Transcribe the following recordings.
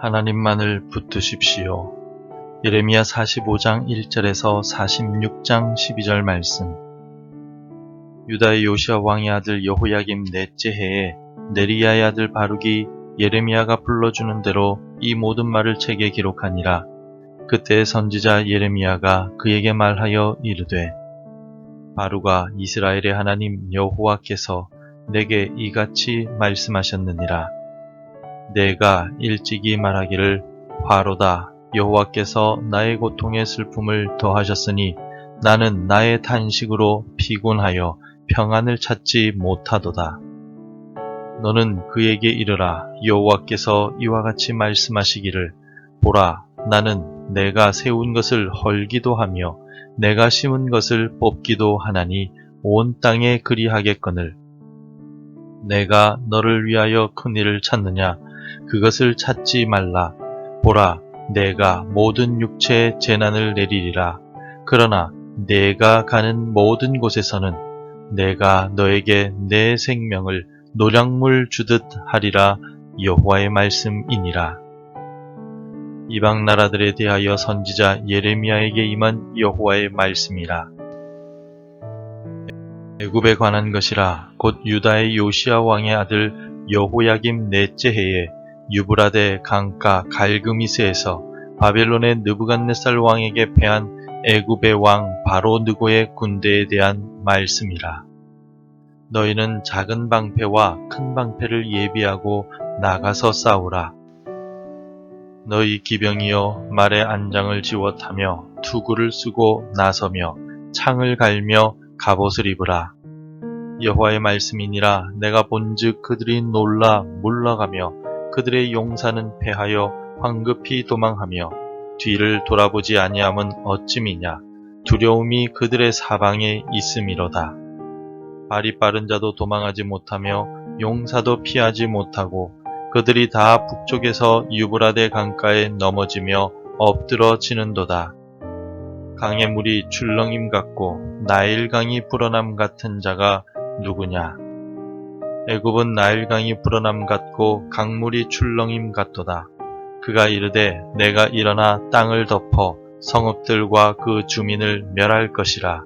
하나님만을 붙드십시오. 예레미야 45장 1절에서 46장 12절 말씀. 유다의 요시야 왕의 아들 여호야김 넷째 해에 네리야의 아들 바룩이 예레미야가 불러주는 대로 이 모든 말을 책에 기록하니라. 그때 선지자 예레미야가 그에게 말하여 이르되, 바룩아, 이스라엘의 하나님 여호와께서 내게 이같이 말씀하셨느니라. 내가 일찍이 말하기를, 화로다, 여호와께서 나의 고통의 슬픔을 더하셨으니 나는 나의 탄식으로 피곤하여 평안을 찾지 못하도다. 너는 그에게 이르라. 여호와께서 이와 같이 말씀하시기를, 보라, 나는 내가 세운 것을 헐기도 하며 내가 심은 것을 뽑기도 하나니 온 땅에 그리하겠거늘. 내가 너를 위하여 큰 일을 찾느냐? 그것을 찾지 말라. 보라, 내가 모든 육체에 재난을 내리리라. 그러나 내가 가는 모든 곳에서는 내가 너에게 내 생명을 노량물 주듯 하리라. 여호와의 말씀이니라. 이방 나라들에 대하여 선지자 예레미야에게 임한 여호와의 말씀이라. 애굽에 관한 것이라. 곧 유다의 요시야 왕의 아들 여호야김 넷째 해에 유브라데 강가 갈그미스에서 바벨론의 느부갓네살 왕에게 패한 애굽의 왕 바로 느고의 군대에 대한 말씀이라. 너희는 작은 방패와 큰 방패를 예비하고 나가서 싸우라. 너희 기병이여, 말에 안장을 지워 타며 투구를 쓰고 나서며 창을 갈며 갑옷을 입으라. 여호와의 말씀이니라. 내가 본즉 그들이 놀라 물러가며 그들의 용사는 패하여 황급히 도망하며 뒤를 돌아보지 아니함은 어찌미냐? 두려움이 그들의 사방에 있음이로다. 발이 빠른 자도 도망하지 못하며 용사도 피하지 못하고 그들이 다 북쪽에서 유브라데 강가에 넘어지며 엎드러지는도다. 강의 물이 출렁임 같고 나일강이 불어남 같은 자가 누구냐? 애굽은 나일강이 불어남 같고 강물이 출렁임 같도다. 그가 이르되, 내가 일어나 땅을 덮어 성읍들과 그 주민을 멸할 것이라.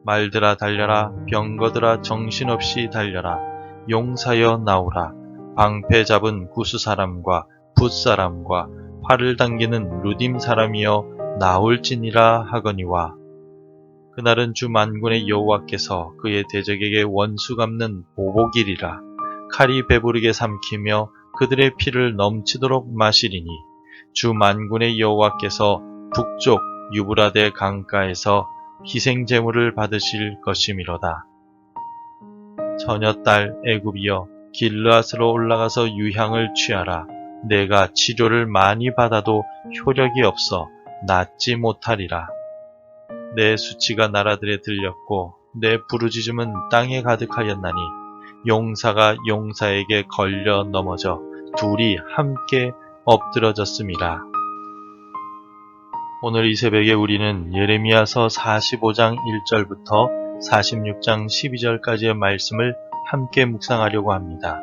말들아 달려라, 병거들아 정신없이 달려라. 용사여 나오라. 방패 잡은 구스 사람과 붓 사람과 활을 당기는 루딤 사람이여 나올지니라 하거니와. 그날은 주 만군의 여호와께서 그의 대적에게 원수 갚는 보복일이라. 칼이 배부르게 삼키며 그들의 피를 넘치도록 마시리니 주 만군의 여호와께서 북쪽 유브라데 강가에서 희생 제물을 받으실 것이미로다. 처녀딸 애굽이여, 길르앗으로 올라가서 유향을 취하라. 내가 치료를 많이 받아도 효력이 없어 낫지 못하리라. 내 수치가 나라들에 들렸고 내 부르짖음은 땅에 가득하였나니 용사가 용사에게 걸려 넘어져 둘이 함께 엎드러졌음이라. 오늘 이 새벽에 우리는 예레미야서 45장 1절부터 46장 12절까지의 말씀을 함께 묵상하려고 합니다.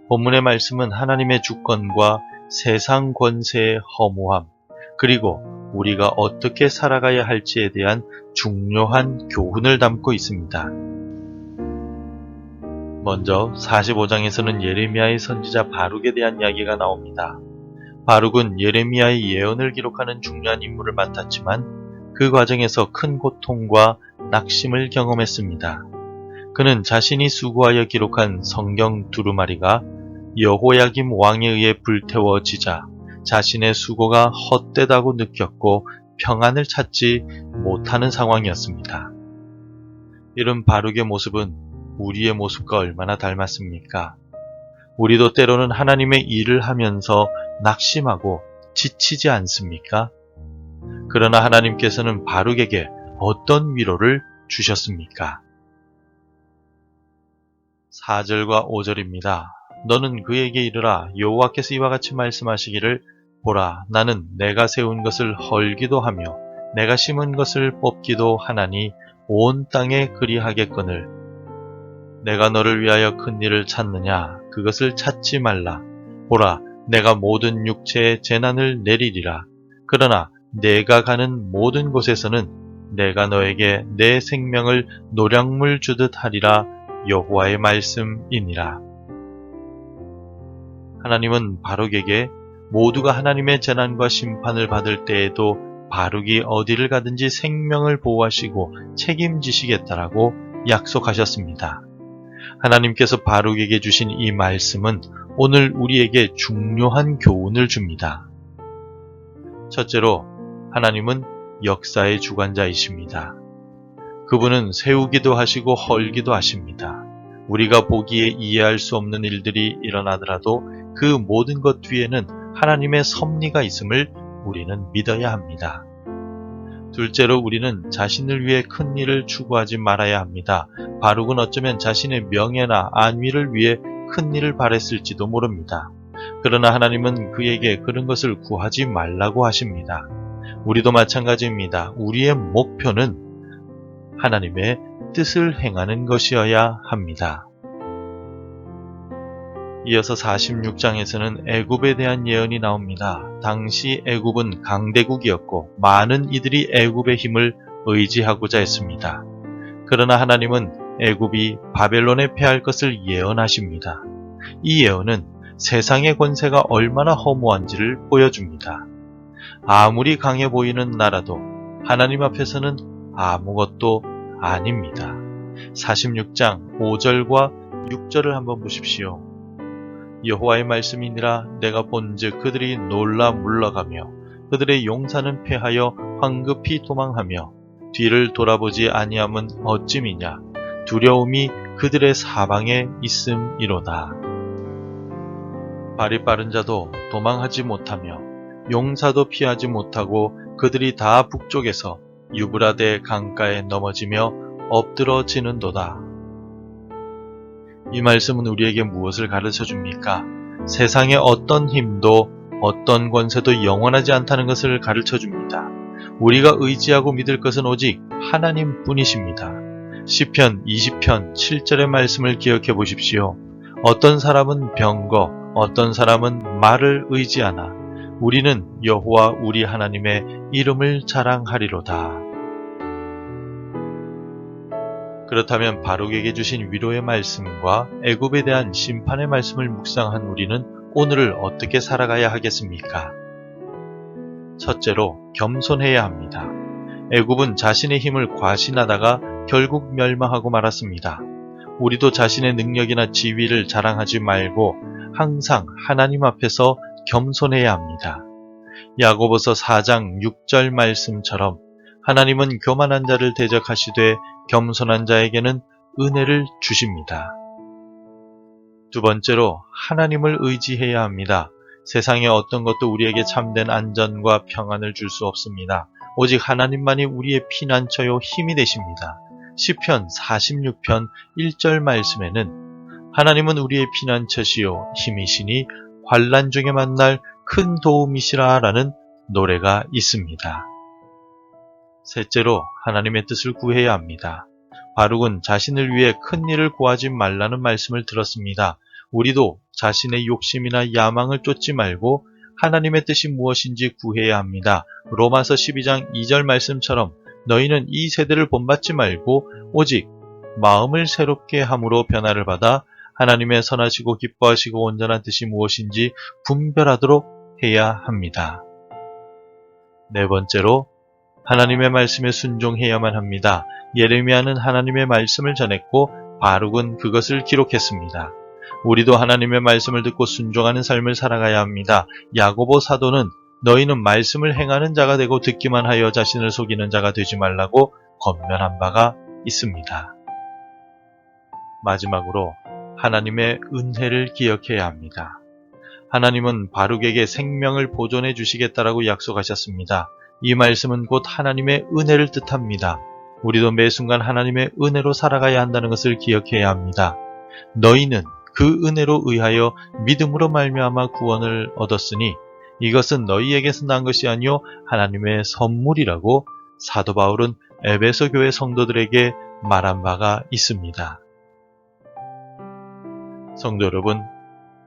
본문의 말씀은 하나님의 주권과 세상 권세의 허무함, 그리고 우리가 어떻게 살아가야 할지에 대한 중요한 교훈을 담고 있습니다. 먼저 45장에서는 예레미야의 선지자 바룩에 대한 이야기가 나옵니다. 바룩은 예레미야의 예언을 기록하는 중요한 임무를 맡았지만 그 과정에서 큰 고통과 낙심을 경험했습니다. 그는 자신이 수고하여 기록한 성경 두루마리가 여호야김 왕에 의해 불태워지자 자신의 수고가 헛되다고 느꼈고 평안을 찾지 못하는 상황이었습니다. 이런 바룩의 모습은 우리의 모습과 얼마나 닮았습니까? 우리도 때로는 하나님의 일을 하면서 낙심하고 지치지 않습니까? 그러나 하나님께서는 바룩에게 어떤 위로를 주셨습니까? 4절과 5절입니다. 너는 그에게 이르라. 여호와께서 이와 같이 말씀하시기를, 보라, 나는 내가 세운 것을 헐기도 하며 내가 심은 것을 뽑기도 하나니 온 땅에 그리하겠거늘. 내가 너를 위하여 큰 일을 찾느냐? 그것을 찾지 말라. 보라, 내가 모든 육체에 재난을 내리리라. 그러나 내가 가는 모든 곳에서는 내가 너에게 내 생명을 노량물 주듯 하리라. 여호와의 말씀이니라. 하나님은 바룩에게 모두가 하나님의 재난과 심판을 받을 때에도 바룩이 어디를 가든지 생명을 보호하시고 책임지시겠다라고 약속하셨습니다. 하나님께서 바룩에게 주신 이 말씀은 오늘 우리에게 중요한 교훈을 줍니다. 첫째로, 하나님은 역사의 주관자이십니다. 그분은 세우기도 하시고 헐기도 하십니다. 우리가 보기에 이해할 수 없는 일들이 일어나더라도 그 모든 것 뒤에는 하나님의 섭리가 있음을 우리는 믿어야 합니다. 둘째로, 우리는 자신을 위해 큰 일을 추구하지 말아야 합니다. 바룩은 어쩌면 자신의 명예나 안위를 위해 큰 일을 바랬을지도 모릅니다. 그러나 하나님은 그에게 그런 것을 구하지 말라고 하십니다. 우리도 마찬가지입니다. 우리의 목표는 하나님의 뜻을 행하는 것이어야 합니다. 이어서 46장에서는 애굽에 대한 예언이 나옵니다. 당시 애굽은 강대국이었고 많은 이들이 애굽의 힘을 의지하고자 했습니다. 그러나 하나님은 애굽이 바벨론에 패할 것을 예언하십니다. 이 예언은 세상의 권세가 얼마나 허무한지를 보여줍니다. 아무리 강해 보이는 나라도 하나님 앞에서는 아무것도 아닙니다. 46장 5절과 6절을 한번 보십시오. 여호와의 말씀이니라. 내가 본즉 그들이 놀라 물러가며 그들의 용사는 패하여 황급히 도망하며 뒤를 돌아보지 아니함은 어찌미냐. 두려움이 그들의 사방에 있음이로다. 발이 빠른 자도 도망하지 못하며 용사도 피하지 못하고 그들이 다 북쪽에서 유브라데 강가에 넘어지며 엎드러지는도다. 이 말씀은 우리에게 무엇을 가르쳐 줍니까? 세상의 어떤 힘도 어떤 권세도 영원하지 않다는 것을 가르쳐 줍니다. 우리가 의지하고 믿을 것은 오직 하나님 뿐이십니다. 시편 20편 7절의 말씀을 기억해 보십시오. 어떤 사람은 병거, 어떤 사람은 말을 의지하나 우리는 여호와 우리 하나님의 이름을 자랑하리로다. 그렇다면 바룩에게 주신 위로의 말씀과 애굽에 대한 심판의 말씀을 묵상한 우리는 오늘을 어떻게 살아가야 하겠습니까? 첫째로, 겸손해야 합니다. 애굽은 자신의 힘을 과신하다가 결국 멸망하고 말았습니다. 우리도 자신의 능력이나 지위를 자랑하지 말고 항상 하나님 앞에서 겸손해야 합니다. 야고보서 4장 6절 말씀처럼 하나님은 교만한 자를 대적하시되 겸손한 자에게는 은혜를 주십니다. 두 번째로, 하나님을 의지해야 합니다. 세상의 어떤 것도 우리에게 참된 안전과 평안을 줄 수 없습니다. 오직 하나님만이 우리의 피난처요 힘이 되십니다. 시편 46편 1절 말씀에는 하나님은 우리의 피난처시요 힘이시니 환난 중에 만날 큰 도움이시라 라는 노래가 있습니다. 셋째로, 하나님의 뜻을 구해야 합니다. 바룩은 자신을 위해 큰 일을 구하지 말라는 말씀을 들었습니다. 우리도 자신의 욕심이나 야망을 쫓지 말고 하나님의 뜻이 무엇인지 구해야 합니다. 로마서 12장 2절 말씀처럼 너희는 이 세대를 본받지 말고 오직 마음을 새롭게 함으로 변화를 받아 하나님의 선하시고 기뻐하시고 온전한 뜻이 무엇인지 분별하도록 해야 합니다. 네 번째로, 하나님의 말씀에 순종해야만 합니다. 예레미야는 하나님의 말씀을 전했고 바룩은 그것을 기록했습니다. 우리도 하나님의 말씀을 듣고 순종하는 삶을 살아가야 합니다. 야고보 사도는 너희는 말씀을 행하는 자가 되고 듣기만 하여 자신을 속이는 자가 되지 말라고 권면한 바가 있습니다. 마지막으로, 하나님의 은혜를 기억해야 합니다. 하나님은 바룩에게 생명을 보존해 주시겠다라고 약속하셨습니다. 이 말씀은 곧 하나님의 은혜를 뜻합니다. 우리도 매 순간 하나님의 은혜로 살아가야 한다는 것을 기억해야 합니다. 너희는 그 은혜로 의하여 믿음으로 말미암아 구원을 얻었으니 이것은 너희에게서 난 것이 아니요 하나님의 선물이라고 사도 바울은 에베소 교회 성도들에게 말한 바가 있습니다. 성도 여러분,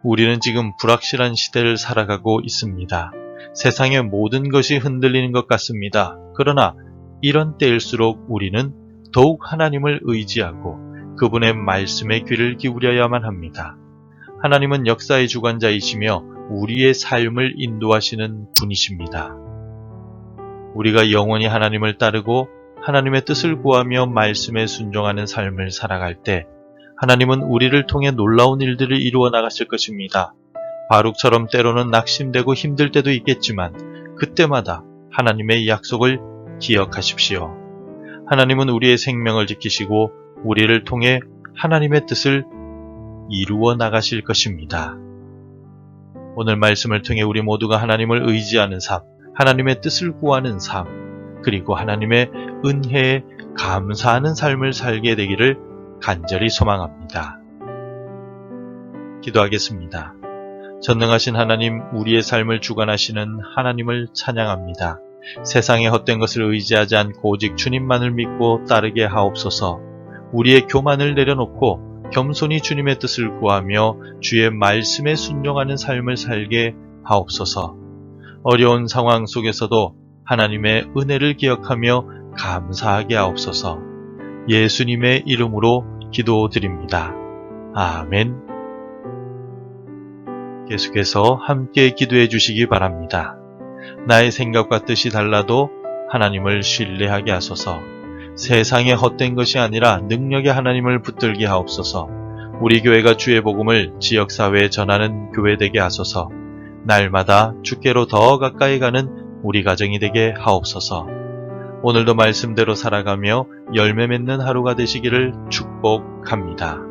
우리는 지금 불확실한 시대를 살아가고 있습니다. 세상의 모든 것이 흔들리는 것 같습니다. 그러나 이런 때일수록 우리는 더욱 하나님을 의지하고 그분의 말씀에 귀를 기울여야만 합니다. 하나님은 역사의 주관자이시며 우리의 삶을 인도하시는 분이십니다. 우리가 영원히 하나님을 따르고 하나님의 뜻을 구하며 말씀에 순종하는 삶을 살아갈 때 하나님은 우리를 통해 놀라운 일들을 이루어 나가실 것입니다. 바룩처럼 때로는 낙심되고 힘들 때도 있겠지만 그때마다 하나님의 약속을 기억하십시오. 하나님은 우리의 생명을 지키시고 우리를 통해 하나님의 뜻을 이루어 나가실 것입니다. 오늘 말씀을 통해 우리 모두가 하나님을 의지하는 삶, 하나님의 뜻을 구하는 삶, 그리고 하나님의 은혜에 감사하는 삶을 살게 되기를 간절히 소망합니다. 기도하겠습니다. 전능하신 하나님, 우리의 삶을 주관하시는 하나님을 찬양합니다. 세상의 헛된 것을 의지하지 않고 오직 주님만을 믿고 따르게 하옵소서. 우리의 교만을 내려놓고 겸손히 주님의 뜻을 구하며 주의 말씀에 순종하는 삶을 살게 하옵소서. 어려운 상황 속에서도 하나님의 은혜를 기억하며 감사하게 하옵소서. 예수님의 이름으로 기도드립니다. 아멘. 계속해서 함께 기도해 주시기 바랍니다. 나의 생각과 뜻이 달라도 하나님을 신뢰하게 하소서. 세상의 헛된 것이 아니라 능력의 하나님을 붙들게 하옵소서. 우리 교회가 주의 복음을 지역사회에 전하는 교회 되게 하소서. 날마다 주께로 더 가까이 가는 우리 가정이 되게 하옵소서. 오늘도 말씀대로 살아가며 열매 맺는 하루가 되시기를 축복합니다.